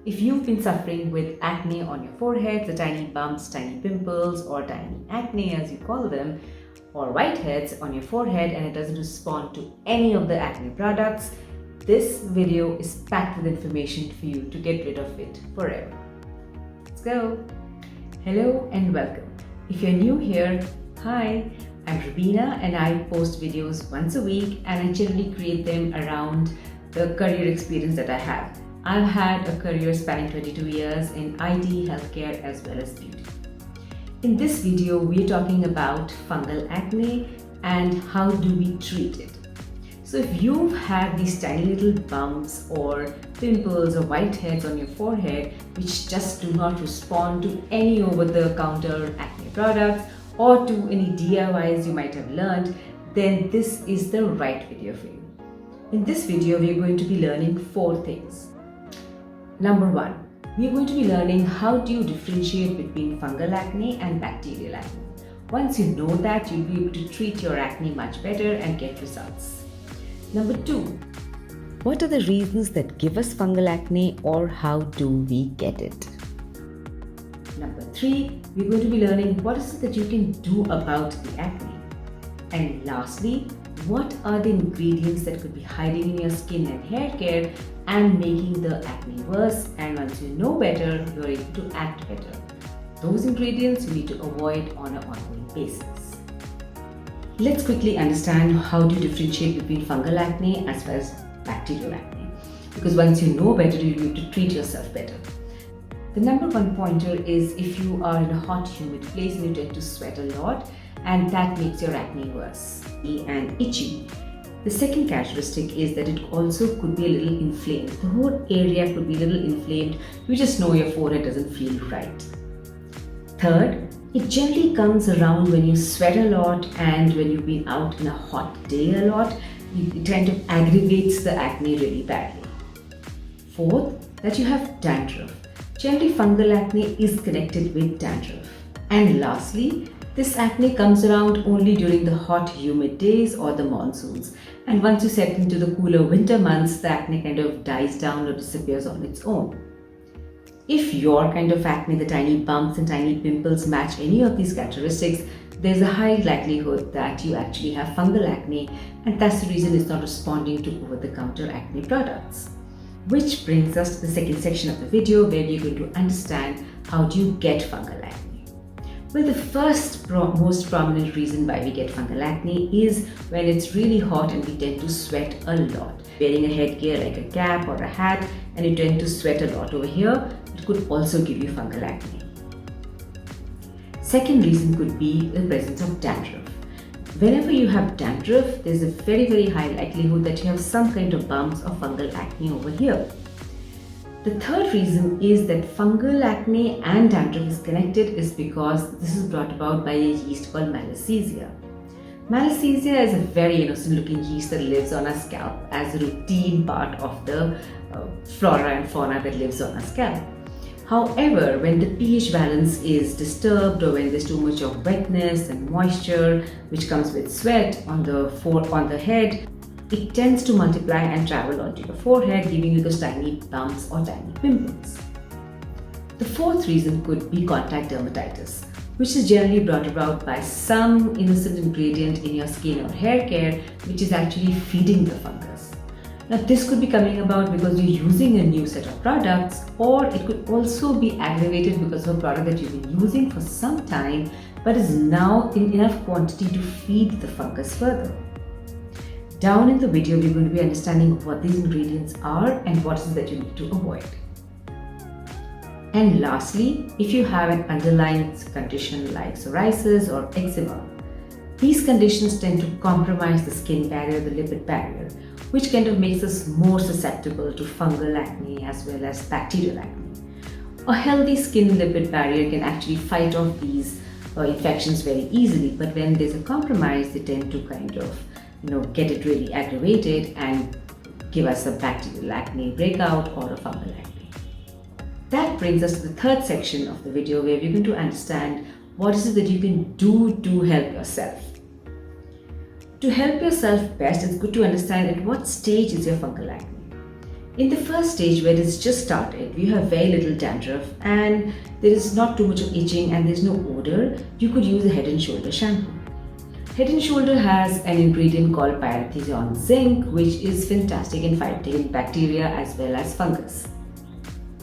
If you've been suffering with acne on your forehead, the tiny bumps, tiny pimples, or tiny acne as you call them, or whiteheads on your forehead and it doesn't respond to any of the acne products, this video is packed with information for you to get rid of it forever. Let's go! Hello and welcome. If you're new here, hi, I'm Rubina and I post videos once a week and I generally create them around the career experience that I have. I've had a career spanning 22 years in IT, healthcare as well as beauty. In this video, we're talking about fungal acne and how do we treat it. So if you've had these tiny little bumps or pimples or whiteheads on your forehead which just do not respond to any over-the-counter acne products or to any DIYs you might have learned, then this is the right video for you. In this video, we're going to be learning 4 things. Number 1, we are going to be learning how do you differentiate between fungal acne and bacterial acne. Once you know that, you'll be able to treat your acne much better and get results. Number 2, what are the reasons that give us fungal acne or how do we get it? Number 3, we're going to be learning what is it that you can do about the acne. And lastly, what are the ingredients that could be hiding in your skin and hair care and making the acne worse, and once you know better, you're able to act better. Those ingredients you need to avoid on an ongoing basis. Let's quickly understand how to differentiate between fungal acne as well as bacterial acne, because once you know better, you'll be able to treat yourself better. The number 1 pointer is if you are in a hot, humid place and you tend to sweat a lot, and that makes your acne worse and itchy. The second characteristic is that it also could be a little inflamed. The whole area could be a little inflamed. You just know your forehead doesn't feel right. Third, it generally comes around when you sweat a lot and when you've been out in a hot day a lot. It kind of aggravates the acne really badly. Fourth, that you have dandruff. Generally, fungal acne is connected with dandruff. And lastly, this acne comes around only during the hot, humid days or the monsoons. And once you set into the cooler winter months, the acne kind of dies down or disappears on its own. If your kind of acne, the tiny bumps and tiny pimples, match any of these characteristics, there's a high likelihood that you actually have fungal acne, and that's the reason it's not responding to over-the-counter acne products. Which brings us to the second section of the video where we're going to understand how do you get fungal acne. Well, the first most prominent reason why we get fungal acne is when it's really hot and we tend to sweat a lot. Wearing a headgear like a cap or a hat and you tend to sweat a lot over here, it could also give you fungal acne. Second reason could be the presence of dandruff. Whenever you have dandruff, there's a very high likelihood that you have some kind of bumps or fungal acne over here. The third reason is that fungal acne and dandruff is connected is because this is brought about by a yeast called Malassezia. Malassezia is a very innocent looking yeast that lives on our scalp as a routine part of the flora and fauna that lives on our scalp. However, when the pH balance is disturbed or when there's too much of wetness and moisture which comes with sweat on the head, it tends to multiply and travel onto your forehead, giving you those tiny bumps or tiny pimples. The fourth reason could be contact dermatitis, which is generally brought about by some innocent ingredient in your skin or hair care, which is actually feeding the fungus. Now, this could be coming about because you're using a new set of products, or it could also be aggravated because of a product that you've been using for some time, but is now in enough quantity to feed the fungus further. Down in the video, we're going to be understanding what these ingredients are and what is it that you need to avoid. And lastly, if you have an underlying condition like psoriasis or eczema, these conditions tend to compromise the skin barrier, the lipid barrier, which kind of makes us more susceptible to fungal acne as well as bacterial acne. A healthy skin lipid barrier can actually fight off these infections very easily, but when there's a compromise, they tend to kind of get it really aggravated and give us a bacterial acne breakout or a fungal acne. That brings us to the third section of the video where we're going to understand what is it that you can do to help yourself. To help yourself best, it's good to understand at what stage is your fungal acne. In the first stage where it's just started, you have very little dandruff and there is not too much of itching and there's no odor, you could use a Head and Shoulder shampoo. Head and Shoulder has an ingredient called pyrazidone zinc, which is fantastic in fighting bacteria as well as fungus.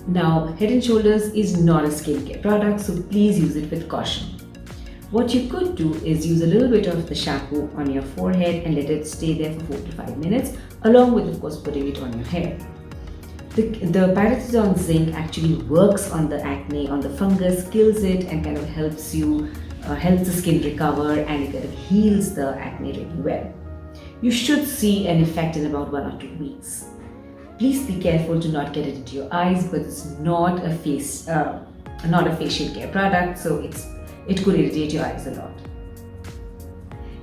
Now, Head and Shoulders is not a skincare product, so please use it with caution. What you could do is use a little bit of the shampoo on your forehead and let it stay there for 4 to 5 minutes, along with, of course, putting it on your hair. The pyrazidone zinc actually works on the acne, on the fungus, kills it, and kind of helps the skin recover, and it kind of heals the acne really well. You should see an effect in about 1 or 2 weeks. Please be careful to not get it into your eyes, but it's not a facial care product, so it could irritate your eyes a lot.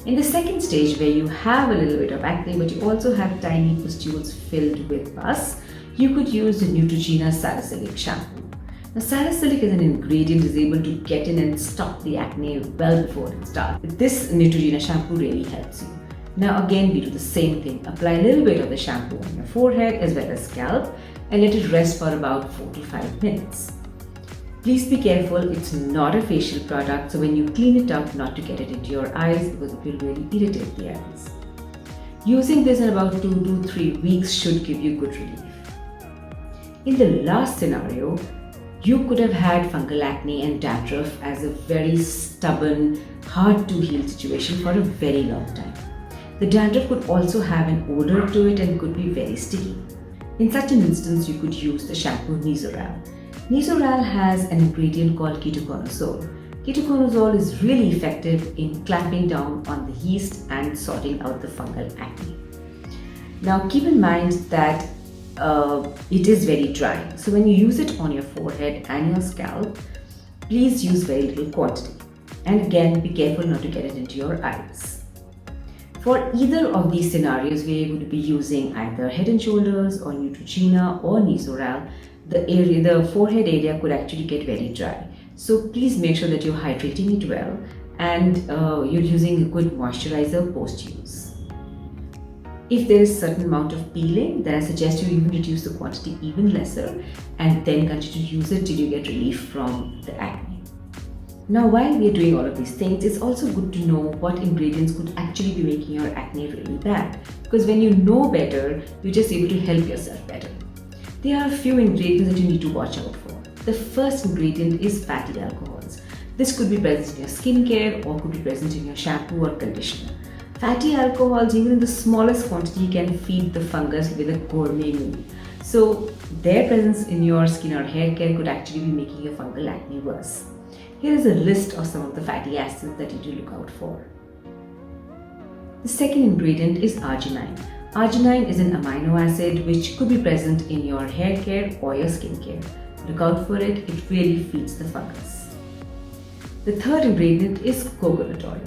In the second stage, where you have a little bit of acne, but you also have tiny pustules filled with pus, you could use the Neutrogena Salicylic shampoo. Now, salicylic as an ingredient is able to get in and stop the acne well before it starts. This Neutrogena shampoo really helps you. Now again, we do the same thing. Apply a little bit of the shampoo on your forehead as well as scalp and let it rest for about 4 to 5 minutes. Please be careful, it's not a facial product, so when you clean it up, not to get it into your eyes because it will really irritate the eyes. Using this in about 2 to 3 weeks should give you good relief. In the last scenario, you could have had fungal acne and dandruff as a very stubborn, hard to heal situation for a very long time. The dandruff could also have an odor to it and could be very sticky. In such an instance, you could use the shampoo Nezoral. Nezoral has an ingredient called ketoconazole. Ketoconazole is really effective in clamping down on the yeast and sorting out the fungal acne. Now keep in mind that it is very dry. So when you use it on your forehead and your scalp, please use very little quantity. And again, be careful not to get it into your eyes. For either of these scenarios where you're going to be using either Head and Shoulders or Neutrogena or Nezoral, the forehead area could actually get very dry. So please make sure that you're hydrating it well and you're using a good moisturizer post-use. If there is a certain amount of peeling, then I suggest you even reduce the quantity even lesser and then continue to use it till you get relief from the acne. Now, while we are doing all of these things, it's also good to know what ingredients could actually be making your acne really bad. Because when you know better, you're just able to help yourself better. There are a few ingredients that you need to watch out for. The first ingredient is fatty alcohols. This could be present in your skincare or could be present in your shampoo or conditioner. Fatty alcohols, even in the smallest quantity, can feed the fungus with a gourmet meal. So their presence in your skin or hair care could actually be making your fungal acne worse. Here is a list of some of the fatty acids that you need to look out for. The second ingredient is arginine. Arginine is an amino acid which could be present in your hair care or your skin care. Look out for it, it really feeds the fungus. The third ingredient is coconut oil.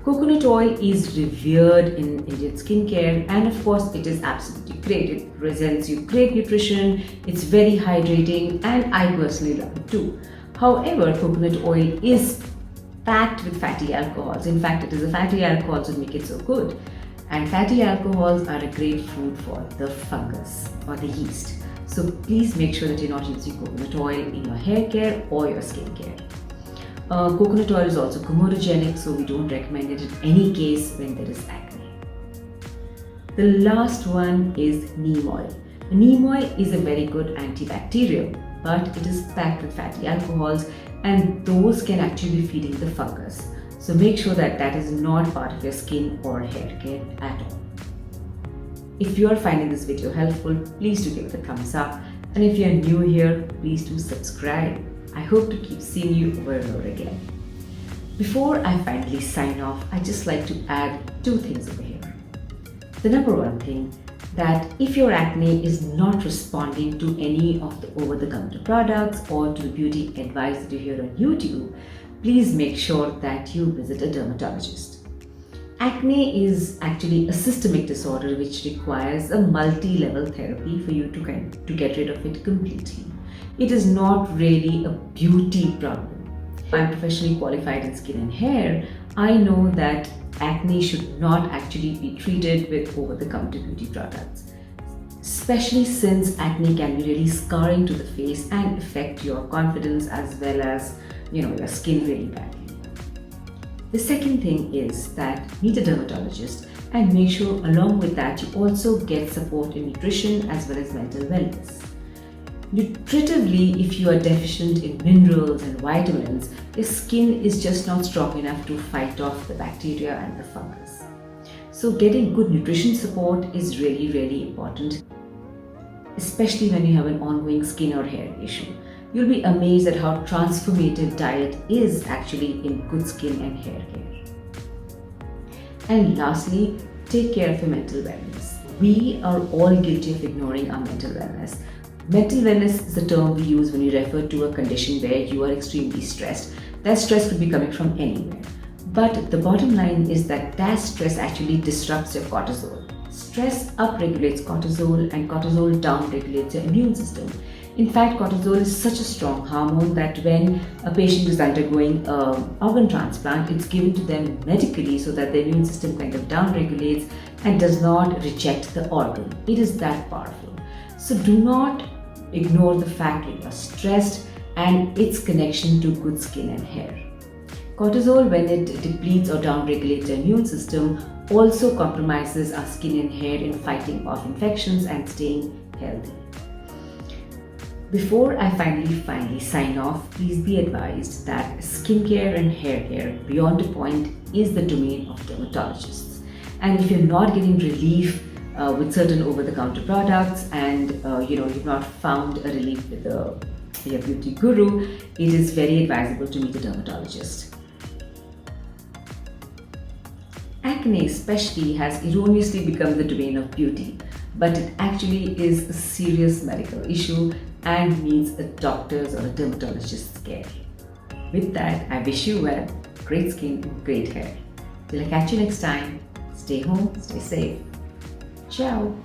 Coconut oil is revered in Indian skincare and of course it is absolutely great. It presents you great nutrition, it's very hydrating and I personally love it too. However, coconut oil is packed with fatty alcohols. In fact, it is the fatty alcohols that make it so good. And fatty alcohols are a great food for the fungus or the yeast. So please make sure that you're not using coconut oil in your hair care or your skin care. Coconut oil is also comedogenic, so we don't recommend it in any case when there is acne. The last one is neem oil. Neem oil is a very good antibacterial, but it is packed with fatty alcohols and those can actually be feeding the fungus. So make sure that that is not part of your skin or hair care at all. If you are finding this video helpful, please do give it a thumbs up. And if you are new here, please do subscribe. I hope to keep seeing you over and over again. Before I finally sign off, I'd just like to add 2 things over here. The number one thing, that if your acne is not responding to any of the over-the-counter products or to the beauty advice that you hear on YouTube, please make sure that you visit a dermatologist. Acne is actually a systemic disorder which requires a multi-level therapy for you to get rid of it completely. It is not really a beauty problem. I'm professionally qualified in skin and hair. I know that acne should not actually be treated with over-the-counter beauty products. especially since acne can be really scarring to the face and affect your confidence as well as your skin really badly. The second thing is that meet a dermatologist and make sure along with that you also get support in nutrition as well as mental wellness. Nutritively, if you are deficient in minerals and vitamins, your skin is just not strong enough to fight off the bacteria and the fungus. So getting good nutrition support is really important, especially when you have an ongoing skin or hair issue. You'll be amazed at how transformative diet is actually in good skin and hair care. And lastly, take care of your mental wellness. We are all guilty of ignoring our mental wellness. Mental wellness is the term we use when we refer to a condition where you are extremely stressed. That stress could be coming from anywhere. But the bottom line is that stress actually disrupts your cortisol. Stress upregulates cortisol and cortisol downregulates your immune system. In fact, cortisol is such a strong hormone that when a patient is undergoing an organ transplant, it's given to them medically so that the immune system kind of downregulates and does not reject the organ. It is that powerful. So do not ignore the fact that you are stressed and its connection to good skin and hair. Cortisol, when it depletes or downregulates the immune system, also compromises our skin and hair in fighting off infections and staying healthy. Before I finally sign off, please be advised that skincare and hair care beyond a point is the domain of dermatologists. And if you're not getting relief with certain over-the-counter products and you've not found a relief with your beauty guru, it is very advisable to meet a dermatologist. Acne especially has erroneously become the domain of beauty, but it actually is a serious medical issue and needs a doctor's or a dermatologist's care. With that, I wish you well, great skin, great hair. Till I catch you next time, stay home, stay safe. Ciao!